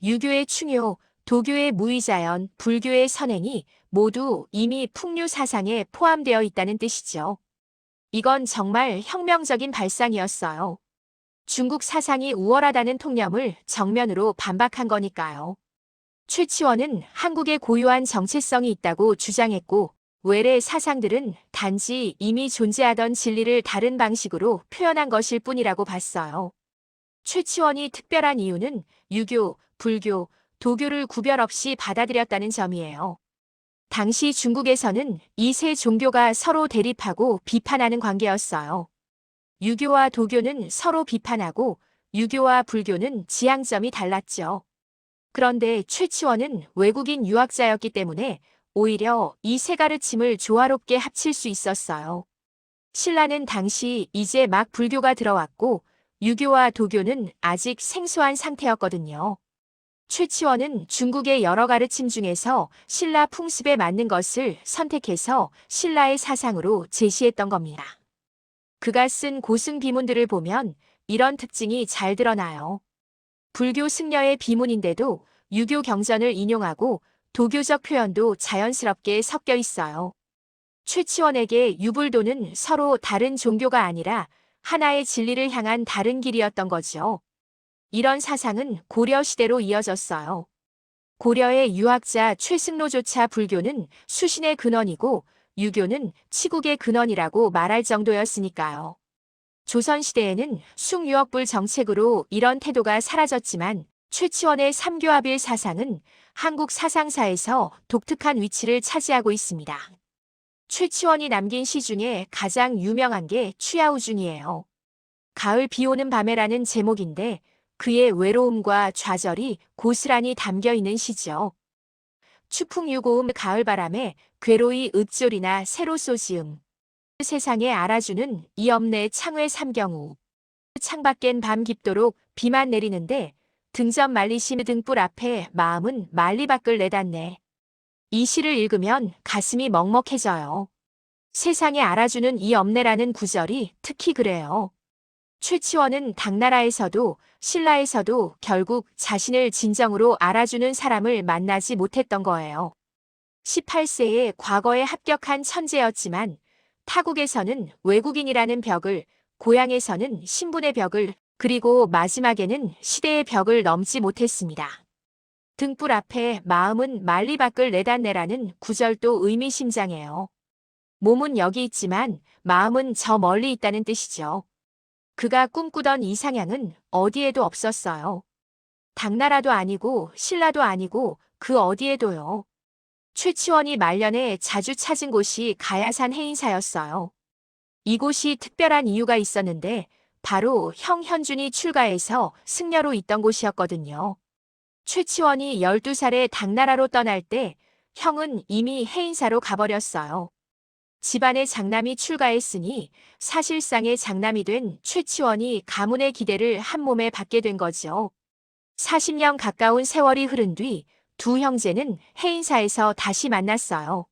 [SPEAKER 1] 유교의 충효, 도교의 무의자연, 불교의 선행이 모두 이미 풍류 사상에 포함되어 있다는 뜻이죠. 이건 정말 혁명적인 발상이었어요. 중국 사상이 우월하다는 통념을 정면으로 반박한 거니까요. 최치원은 한국의 고유한 정체성이 있다고 주장했고, 외래 사상들은 단지 이미 존재하던 진리를 다른 방식으로 표현한 것일 뿐이라고 봤어요. 최치원이 특별한 이유는 유교, 불교, 도교를 구별 없이 받아들였다는 점이에요. 당시 중국에서는 이 세 종교가 서로 대립하고 비판하는 관계였어요. 유교와 도교는 서로 비판하고 유교와 불교는 지향점이 달랐죠. 그런데 최치원은 외국인 유학자였기 때문에 오히려 이 세 가르침을 조화롭게 합칠 수 있었어요. 신라는 당시 이제 막 불교가 들어왔고 유교와 도교는 아직 생소한 상태였거든요. 최치원은 중국의 여러 가르침 중에서 신라 풍습에 맞는 것을 선택해서 신라의 사상으로 제시했던 겁니다. 그가 쓴 고승 비문들을 보면 이런 특징이 잘 드러나요. 불교 승려의 비문인데도 유교 경전을 인용하고 도교적 표현도 자연스럽게 섞여 있어요. 최치원에게 유불도는 서로 다른 종교가 아니라 하나의 진리를 향한 다른 길이었던 거죠. 이런 사상은 고려 시대로 이어졌어요. 고려의 유학자 최승로조차 불교는 수신의 근원이고 유교는 치국의 근원이라고 말할 정도였으니까요. 조선시대에는 숭유역불 정책으로 이런 태도가 사라졌지만 최치원의 삼교합일 사상은 한국 사상사에서 독특한 위치를 차지하고 있습니다. 최치원이 남긴 시 중에 가장 유명한 게 취하우중이에요. 가을 비 오는 밤에라는 제목인데 그의 외로움과 좌절이 고스란히 담겨 있는 시죠. 추풍유고음 가을바람에 괴로이 읊조리나 새로 쏘지음. 세상에 알아주는 이 없네 창외 삼경우. 창밖엔 밤 깊도록 비만 내리는데 등점 말리심 등불 앞에 마음은 말리 밖을 내닫네. 이 시를 읽으면 가슴이 먹먹해져요. 세상에 알아주는 이 없네라는 구절이 특히 그래요. 최치원은 당나라에서도 신라에서도 결국 자신을 진정으로 알아주는 사람을 만나지 못했던 거예요. 18세에 과거에 합격한 천재였지만 타국에서는 외국인이라는 벽을, 고향에서는 신분의 벽을, 그리고 마지막에는 시대의 벽을 넘지 못했습니다. 등불 앞에 마음은 말리 밖을 내닫네라는 구절도 의미심장해요. 몸은 여기 있지만 마음은 저 멀리 있다는 뜻이죠. 그가 꿈꾸던 이상향은 어디에도 없었어요. 당나라도 아니고 신라도 아니고 그 어디에도요. 최치원이 말년에 자주 찾은 곳이 가야산 해인사였어요. 이곳이 특별한 이유가 있었는데 바로 형 현준이 출가해서 승려로 있던 곳이었거든요. 최치원이 12살에 당나라로 떠날 때 형은 이미 해인사로 가버렸어요. 집안의 장남이 출가했으니 사실상의 장남이 된 최치원이 가문의 기대를 한 몸에 받게 된 거죠. 40년 가까운 세월이 흐른 뒤 두 형제는 해인사에서 다시 만났어요.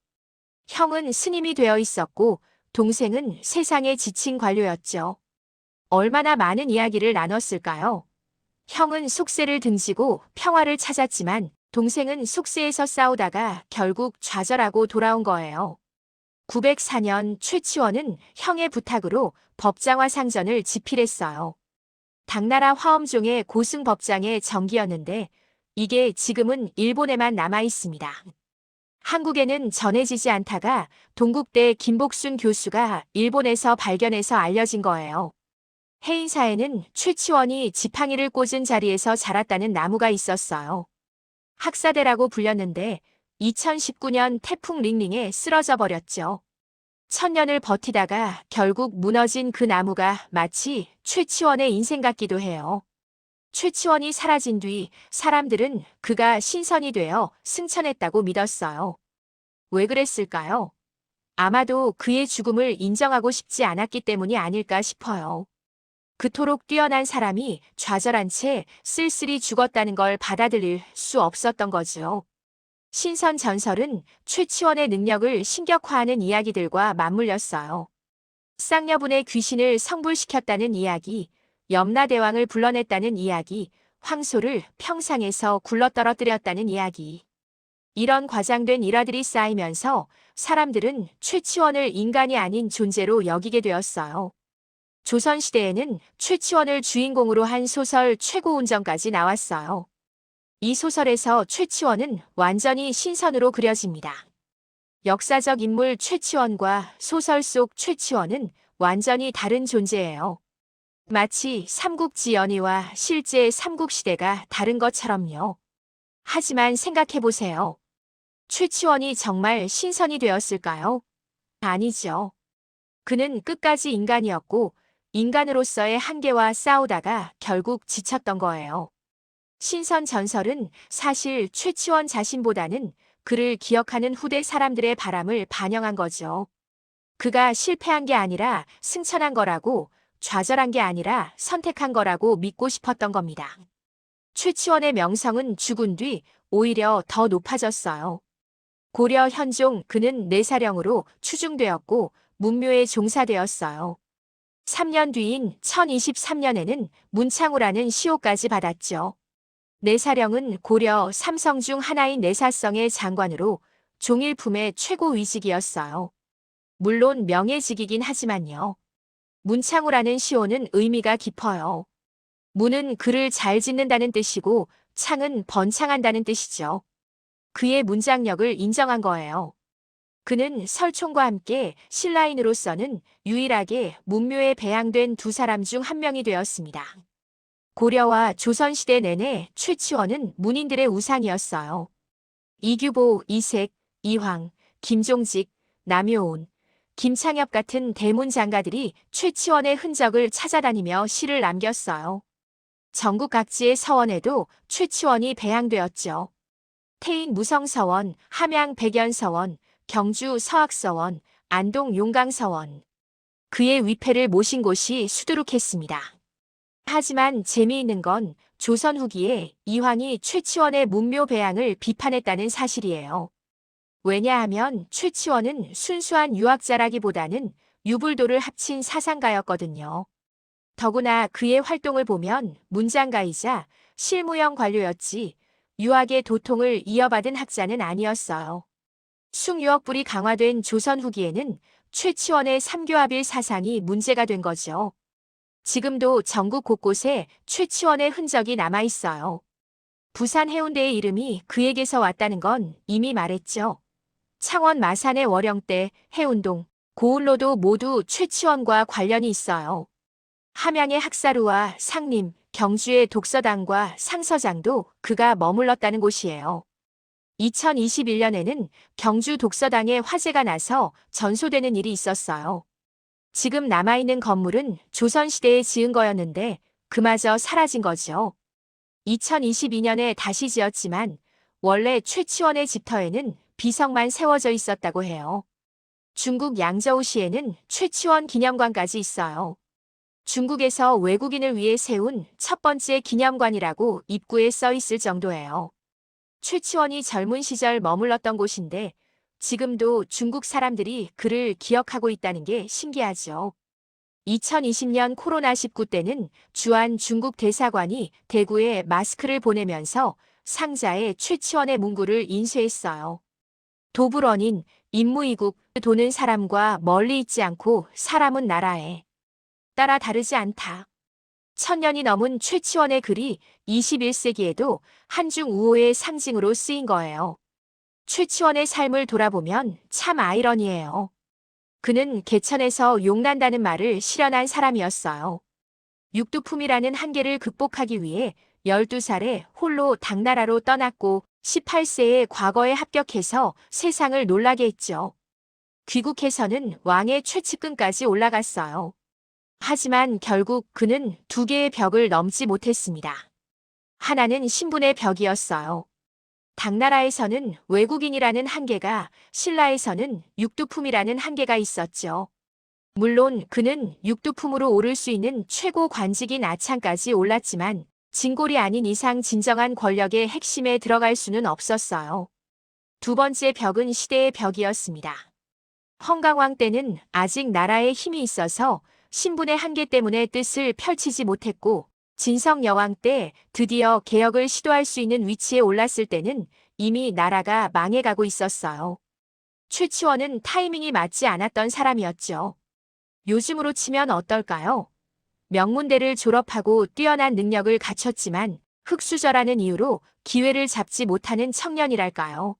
[SPEAKER 1] 형은 스님이 되어 있었고 동생은 세상에 지친 관료였죠. 얼마나 많은 이야기를 나눴을까요? 형은 속세를 등지고 평화를 찾았지만 동생은 속세에서 싸우다가 결국 좌절하고 돌아온 거예요. 904년 최치원은 형의 부탁으로 법장화 상전을 집필했어요. 당나라 화엄종의 고승법장의 정기였는데 이게 지금은 일본에만 남아 있습니다. 한국에는 전해지지 않다가 동국대 김복순 교수가 일본에서 발견해서 알려진 거예요. 해인사에는 최치원이 지팡이를 꽂은 자리에서 자랐다는 나무가 있었어요. 학사대라고 불렸는데 2019년 태풍 링링에 쓰러져 버렸죠. 1000년을 버티다가 결국 무너진 그 나무가 마치 최치원의 인생 같기도 해요. 최치원이 사라진 뒤 사람들은 그가 신선이 되어 승천했다고 믿었어요. 왜 그랬을까요? 아마도 그의 죽음을 인정하고 싶지 않았기 때문이 아닐까 싶어요. 그토록 뛰어난 사람이 좌절한 채 쓸쓸히 죽었다는 걸 받아들일 수 없었던 거죠. 신선 전설은 최치원의 능력을 신격화하는 이야기들과 맞물렸어요. 쌍여분의 귀신을 성불시켰다는 이야기, 염라대왕을 불러냈다는 이야기, 황소를 평상에서 굴러떨어뜨렸다는 이야기. 이런 과장된 일화들이 쌓이면서 사람들은 최치원을 인간이 아닌 존재로 여기게 되었어요. 조선시대에는 최치원을 주인공으로 한 소설 최고운전까지 나왔어요. 이 소설에서 최치원은 완전히 신선으로 그려집니다. 역사적 인물 최치원과 소설 속 최치원은 완전히 다른 존재예요. 마치 삼국지 연의와 실제 삼국시대가 다른 것처럼요. 하지만 생각해보세요. 최치원이 정말 신선이 되었을까요? 아니죠. 그는 끝까지 인간이었고 인간으로서의 한계와 싸우다가 결국 지쳤던 거예요. 신선 전설은 사실 최치원 자신보다는 그를 기억하는 후대 사람들의 바람을 반영한 거죠. 그가 실패한 게 아니라 승천한 거라고, 좌절한 게 아니라 선택한 거라고 믿고 싶었던 겁니다. 최치원의 명성은 죽은 뒤 오히려 더 높아졌어요. 고려 현종 그는 내사령으로 추중되었고 문묘에 종사되었어요. 3년 뒤인 1023년에는 문창우라는 시호까지 받았죠. 내사령은 고려 삼성 중 하나인 내사성의 장관으로 종일품의 최고 위직이었어요. 물론 명예직이긴 하지만요. 문창우라는 시호는 의미가 깊어요. 문은 글을 잘 짓는다는 뜻이고 창은 번창한다는 뜻이죠. 그의 문장력을 인정한 거예요. 그는 설총과 함께 신라인으로서는 유일하게 문묘에 배양된 두 사람 중 한 명이 되었습니다. 고려와 조선시대 내내 최치원은 문인들의 우상이었어요. 이규보, 이색, 이황, 김종직, 남효온, 김창엽 같은 대문장가들이 최치원의 흔적을 찾아다니며 시를 남겼어요. 전국 각지의 서원에도 최치원이 배양되었죠. 태인 무성서원, 함양 백연서원, 경주 서학서원, 안동 용강서원. 그의 위패를 모신 곳이 수두룩했습니다. 하지만 재미있는 건 조선 후기에 이황이 최치원의 문묘 배양을 비판했다는 사실이에요. 왜냐하면 최치원은 순수한 유학자라기보다는 유불도를 합친 사상가였거든요. 더구나 그의 활동을 보면 문장가이자 실무형 관료였지 유학의 도통을 이어받은 학자는 아니었어요. 숭유학불이 강화된 조선 후기에는 최치원의 삼교합일 사상이 문제가 된 거죠. 지금도 전국 곳곳에 최치원의 흔적이 남아있어요. 부산 해운대의 이름이 그에게서 왔다는 건 이미 말했죠. 창원 마산의 월영대, 해운동, 고을로도 모두 최치원과 관련이 있어요. 함양의 학사루와 상림, 경주의 독서당과 상서장도 그가 머물렀다는 곳이에요. 2021년에는 경주 독서당에 화재가 나서 전소되는 일이 있었어요. 지금 남아있는 건물은 조선시대에 지은 거였는데 그마저 사라진 거죠. 2022년에 다시 지었지만 원래 최치원의 집터에는 비석만 세워져 있었다고 해요. 중국 양저우시에는 최치원 기념관까지 있어요. 중국에서 외국인을 위해 세운 첫 번째 기념관이라고 입구에 써 있을 정도예요. 최치원이 젊은 시절 머물렀던 곳인데 지금도 중국 사람들이 그를 기억하고 있다는 게 신기하죠. 2020년 코로나19 때는 주한 중국 대사관이 대구에 마스크를 보내면서 상자에 최치원의 문구를 인쇄했어요. 도불원인 임무이국 도는 사람과 멀리 있지 않고 사람은 나라에 따라 다르지 않다. 1000년이 넘은 최치원의 글이 21세기에도 한중 우호의 상징으로 쓰인 거예요. 최치원의 삶을 돌아보면 참 아이러니해요. 그는 개천에서 용난다는 말을 실현한 사람이었어요. 육두품이라는 한계를 극복하기 위해 12살에 홀로 당나라로 떠났고 18세에 과거에 합격해서 세상을 놀라게 했죠. 귀국해서는 왕의 최측근까지 올라갔어요. 하지만 결국 그는 두 개의 벽을 넘지 못했습니다. 하나는 신분의 벽이었어요. 당나라에서는 외국인이라는 한계가, 신라에서는 육두품이라는 한계가 있었죠. 물론 그는 육두품으로 오를 수 있는 최고 관직인 아창까지 올랐지만 진골이 아닌 이상 진정한 권력의 핵심에 들어갈 수는 없었어요. 두 번째 벽은 시대의 벽이었습니다. 헝강왕 때는 아직 나라에 힘이 있어서 신분의 한계 때문에 뜻을 펼치지 못했고, 진성여왕 때 드디어 개혁을 시도할 수 있는 위치에 올랐을 때는 이미 나라가 망해가고 있었어요. 최치원은 타이밍이 맞지 않았던 사람이었죠. 요즘으로 치면 어떨까요? 명문대를 졸업하고 뛰어난 능력을 갖췄지만 흙수저라는 이유로 기회를 잡지 못하는 청년이랄까요?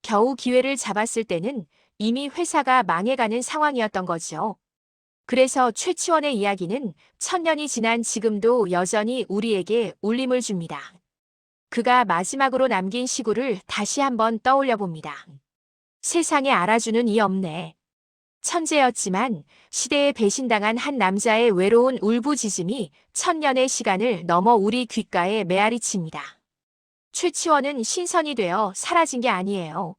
[SPEAKER 1] 겨우 기회를 잡았을 때는 이미 회사가 망해가는 상황이었던 거죠. 그래서 최치원의 이야기는 1000년이 지난 지금도 여전히 우리에게 울림을 줍니다. 그가 마지막으로 남긴 시구를 다시 한번 떠올려 봅니다. 세상에 알아주는 이 없네. 천재였지만 시대에 배신당한 한 남자의 외로운 울부짖음이 1000년의 시간을 넘어 우리 귓가에 메아리칩니다. 최치원은 신선이 되어 사라진 게 아니에요.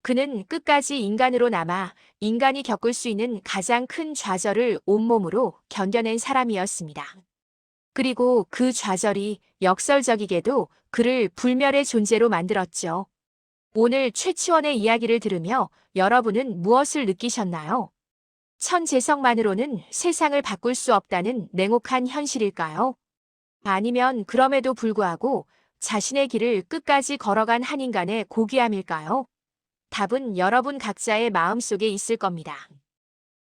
[SPEAKER 1] 그는 끝까지 인간으로 남아 인간이 겪을 수 있는 가장 큰 좌절을 온몸으로 견뎌낸 사람이었습니다. 그리고 그 좌절이 역설적이게도 그를 불멸의 존재로 만들었죠. 오늘 최치원의 이야기를 들으며 여러분은 무엇을 느끼셨나요? 천재성만으로는 세상을 바꿀 수 없다는 냉혹한 현실일까요? 아니면 그럼에도 불구하고 자신의 길을 끝까지 걸어간 한 인간의 고귀함일까요? 답은 여러분 각자의 마음속에 있을 겁니다.